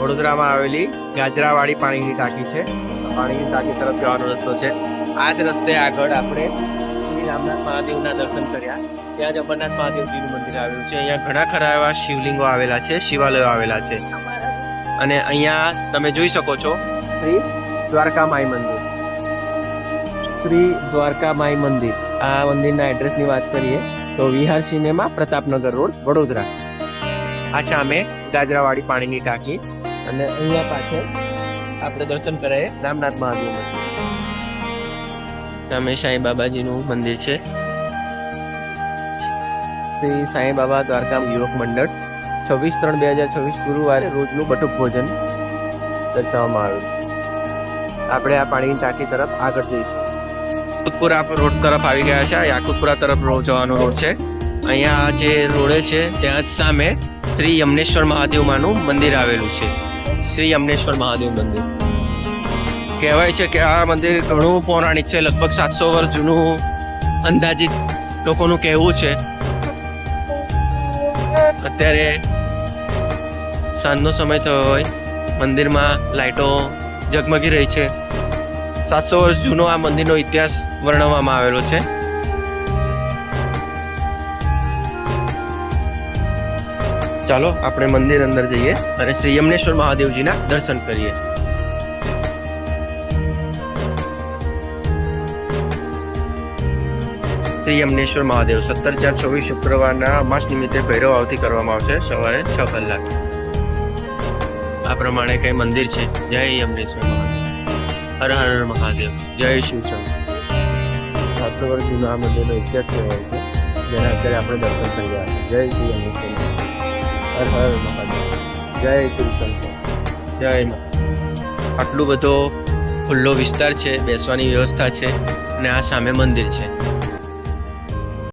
વડોદરામાં આવેલી ગાજરાવાળી પાણીની ટાંકી છે. પાણીની ટાંકી તરફ જવાનો રસ્તો છે. આ જ રસ્તે આગળ આપણે શ્રી રામનાથ મહાદેવના દર્શન કર્યા. ત્યાં જ અમરનાથ મહાદેવજીનું મંદિર આવેલું છે. અહીંયા ઘણા ખરા એવા શિવલિંગો આવેલા છે, શિવાલયો આવેલા છે. અને અહીંયા તમે જોઈ શકો છો શ્રી દ્વારકા માઈ મંદિર. શ્રી દ્વારકા માઈ મંદિર. આ મંદિરના એડ્રેસની વાત કરીએ તો વિહાર સિનેમા, પ્રતાપનગર રોડ, વડોદરા. આ સામે ગાજરાવાળી પાણીની ટાંકી અને અહીંયા પાછળ આપણે દર્શન કરાય રામનાથ મહાદેવ મંદિર. સામે સાંઈ બાબાજીનું મંદિર છે. શ્રી સાંઈ બાબા દ્વારકા યુવક મંડળ 26/3/2026 ગુરુવારે રોજનું બટુક ભોજન દર્શાવવામાં આવ્યું. આપણે આ પાણીની ટાંકી તરફ આગળ જઈશું. યાકુતપુરા રોડ તરફ આવી ગયા છે. આ યાકુતપુરા તરફ જવાનો રોડ છે. અહીંયા જે રોડે છે ત્યાં જ સામે શ્રી યમનેશ્વર મહાદેવમાંનું મંદિર આવેલું છે. શ્રી યમનેશ્વર મહાદેવ મંદિર કહેવાય છે કે આ મંદિર ઘણું પૌરાણિક છે. લગભગ 700 વર્ષ જૂનું અંદાજિત લોકોનું કહેવું છે. અત્યારે સાંજનો સમય થયો હોય, મંદિરમાં લાઇટો ઝગમગી રહી છે. 700 વર્ષ જૂનો આ મંદિરનો ઇતિહાસ વર્ણવવામાં આવેલો છે. ચાલો આપણે મંદિર અંદર જઈએ અને શ્રી યમનેશ્વર મહાદેવજીના દર્શન કરીએ. શ્રી યમનેશ્વર મહાદેવ 17/4/24 શુક્રવારના અમાસ નિમિત્તે ભૈરવ આરતી કરવામાં આવશે સવારે 6 કલાકે. આ પ્રમાણે કઈ મંદિર છે. જય યમનેશ્વર મહાદેવ. હર હર મહાદેવ. જય શિવશંકર. 700 વર્ષ જૂનો આ મંદિરનો ઇતિહાસ કહેવાય છે, જેના અત્યારે આપણે દર્શન કરી રહ્યા છીએ. જય શ્રી યમનેશ્વર. હર હર મહાદેવ. જય શિવશંકર. જય મા. આટલું બધો ખુલ્લો વિસ્તાર છે, બેસવાની વ્યવસ્થા છે અને આ સામે મંદિર છે.